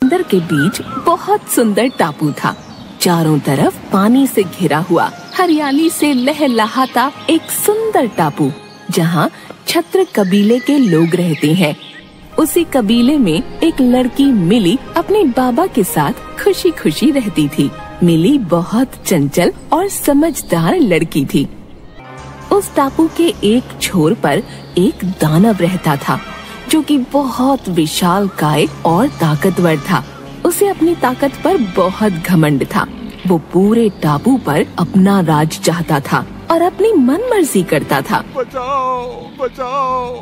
समंदर के बीच बहुत सुंदर टापू था। चारों तरफ पानी से घिरा हुआ, हरियाली से लहलहाता एक सुंदर टापू, जहाँ छत्र कबीले के लोग रहते हैं। उसी कबीले में एक लड़की मिली अपने बाबा के साथ खुशी खुशी रहती थी। मिली बहुत चंचल और समझदार लड़की थी। उस टापू के एक छोर पर एक दानव रहता था, जो कि बहुत विशालकाय और ताकतवर था। उसे अपनी ताकत पर बहुत घमंड था। वो पूरे टापू पर अपना राज चाहता था और अपनी मनमर्जी करता था। बचाओ, बचाओ।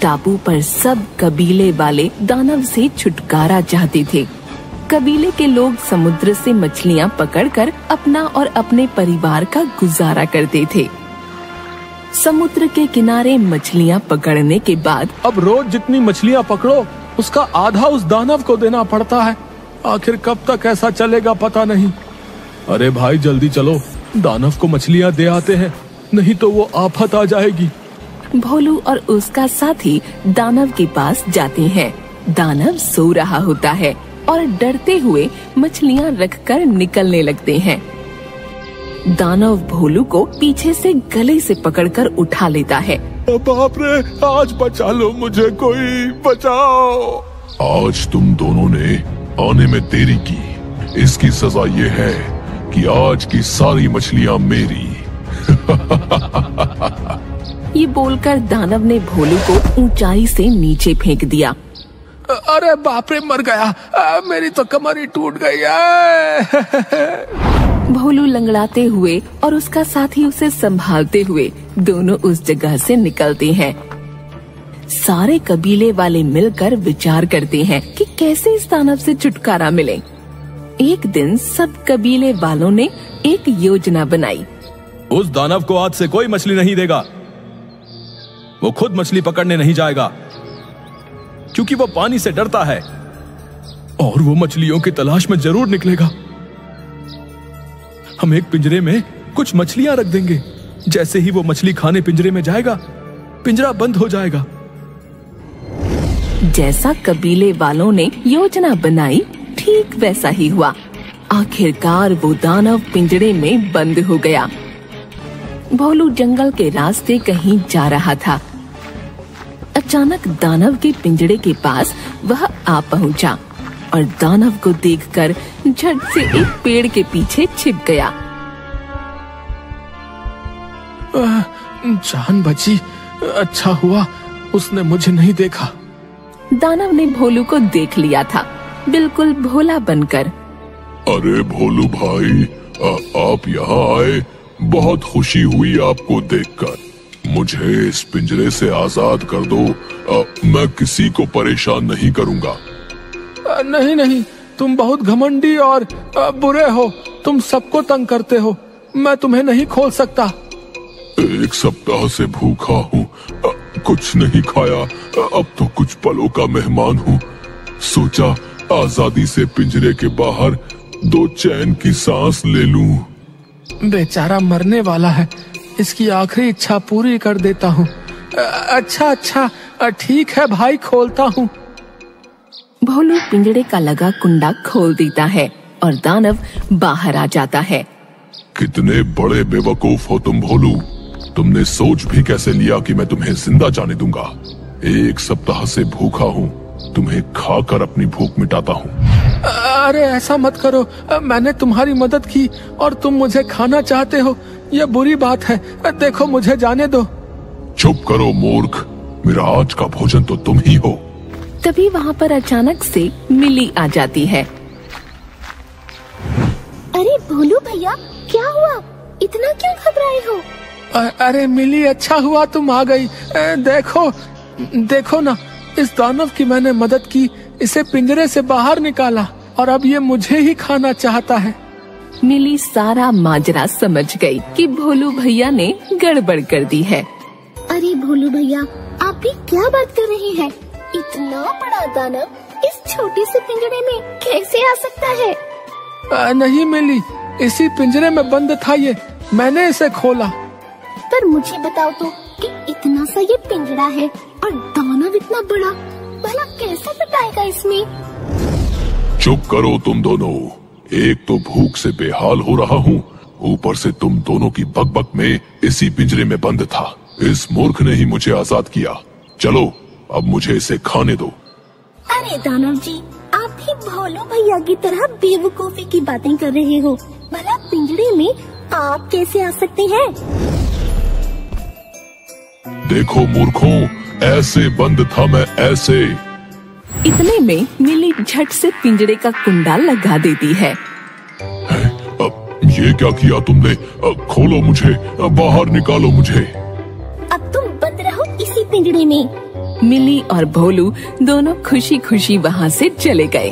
टापू पर सब कबीले वाले दानव से छुटकारा चाहते थे। कबीले के लोग समुद्र से मछलियाँ पकड़कर अपना और अपने परिवार का गुजारा करते थे। समुद्र के किनारे मछलियाँ पकड़ने के बाद अब रोज जितनी मछलियाँ पकड़ो उसका आधा उस दानव को देना पड़ता है। आखिर कब तक ऐसा चलेगा पता नहीं। अरे भाई जल्दी चलो, दानव को मछलियाँ दे आते हैं, नहीं तो वो आफत आ जाएगी। भोलू और उसका साथी दानव के पास जाते हैं। दानव सो रहा होता है और डरते हुए मछलियाँ रखकर निकलने लगते हैं। दानव भोलू को पीछे से गले से पकड़कर उठा लेता है। बाप रे, आज बचा लो मुझे, कोई बचाओ। आज तुम दोनों ने आने में देरी की, इसकी सजा ये है कि आज की सारी मछलियाँ मेरी। ये बोलकर दानव ने भोलू को ऊंचाई से नीचे फेंक दिया। अरे बाप रे, मर गया। मेरी तो कमर ही टूट गई। भोलू लंगड़ाते हुए और उसका साथी उसे संभालते हुए दोनों उस जगह से निकलते हैं। सारे कबीले वाले मिलकर विचार करते हैं कि कैसे इस दानव से छुटकारा मिले। एक दिन सब कबीले वालों ने एक योजना बनाई। उस दानव को आज से कोई मछली नहीं देगा। वो खुद मछली पकड़ने नहीं जाएगा, क्योंकि वो पानी से डरता है और वो मछलियों की तलाश में जरूर निकलेगा। हम एक पिंजरे में कुछ मछलियां रख देंगे। जैसे ही वो मछली खाने पिंजरे में जाएगा, पिंजरा बंद हो जाएगा। जैसा कबीले वालों ने योजना बनाई, ठीक वैसा ही हुआ। आखिरकार वो दानव पिंजरे में बंद हो गया। भोलू जंगल के रास्ते कहीं जा रहा था। अचानक दानव के पिंजरे के पास वह आ पहुंचा और दानव को देखकर झट से एक पेड़ के पीछे छिप गया। जान बची, अच्छा हुआ उसने मुझे नहीं देखा। दानव ने भोलू को देख लिया था, बिल्कुल भोला बनकर। अरे भोलू भाई, आप यहाँ आए, बहुत खुशी हुई आपको देखकर। मुझे इस पिंजरे से आजाद कर दो, मैं किसी को परेशान नहीं करूँगा। नहीं नहीं, तुम बहुत घमंडी और बुरे हो। तुम सबको तंग करते हो। मैं तुम्हें नहीं खोल सकता। एक सप्ताह से भूखा हूँ, कुछ नहीं खाया। अब तो कुछ पलों का मेहमान हूँ। सोचा आजादी से पिंजरे के बाहर दो चैन की सांस ले लूं। बेचारा मरने वाला है, इसकी आखिरी इच्छा पूरी कर देता हूँ। अच्छा, ठीक है भाई, खोलता हूँ। भोलू पिंजरे का लगा कुंडा खोल देता है और दानव बाहर आ जाता है। कितने बड़े बेवकूफ हो तुम भोलू। तुमने सोच भी कैसे लिया कि मैं तुम्हें जिंदा जाने दूंगा। एक सप्ताह से भूखा हूँ, तुम्हें खाकर अपनी भूख मिटाता हूँ। अरे ऐसा मत करो, मैंने तुम्हारी मदद की और तुम मुझे खाना चाहते हो, यह बुरी बात है। देखो मुझे जाने दो। चुप करो मूर्ख, मेरा आज का भोजन तो तुम ही हो। तभी वहाँ पर अचानक से मिली आ जाती है। अरे भोलू भैया, क्या हुआ? इतना क्यों घबराए हो? अरे मिली, अच्छा हुआ तुम आ गई। देखो ना, इस दानव की मैंने मदद की, इसे पिंजरे से बाहर निकाला और अब ये मुझे ही खाना चाहता है। मिली सारा माजरा समझ गई कि भोलू भैया ने गड़बड़ कर दी है। अरे भोलू भैया, आप भी क्या बात कर रहे हैं? इतना बड़ा दानव इस छोटे से पिंजरे में कैसे आ सकता है? नहीं मिली, इसी पिंजरे में बंद था ये, मैंने इसे खोला। पर मुझे बताओ तो कि इतना सा ये पिंजरा है और दानव इतना बड़ा, भला कैसे बिताएगा इसमें? चुप करो तुम दोनों। एक तो भूख से बेहाल हो रहा हूँ, ऊपर से तुम दोनों की बकबक में इसी पिंजरे में बंद था। इस मूर्ख ने ही मुझे आजाद किया। चलो अब मुझे इसे खाने दो। अरे दानव जी, आप भी भोलू भैया की तरह बेवकूफी की बातें कर रहे हो। भला पिंजरे में आप कैसे आ सकते हैं? देखो मूर्खों, ऐसे बंद था मैं, ऐसे। इतने में मिली झट से पिंजरे का कुंडा लगा देती है। ये क्या किया तुमने? खोलो मुझे, बाहर निकालो मुझे। अब तुम बंद रहो इसी पिंजरे में। मिली और भोलू दोनों खुशी खुशी वहाँ से चले गए।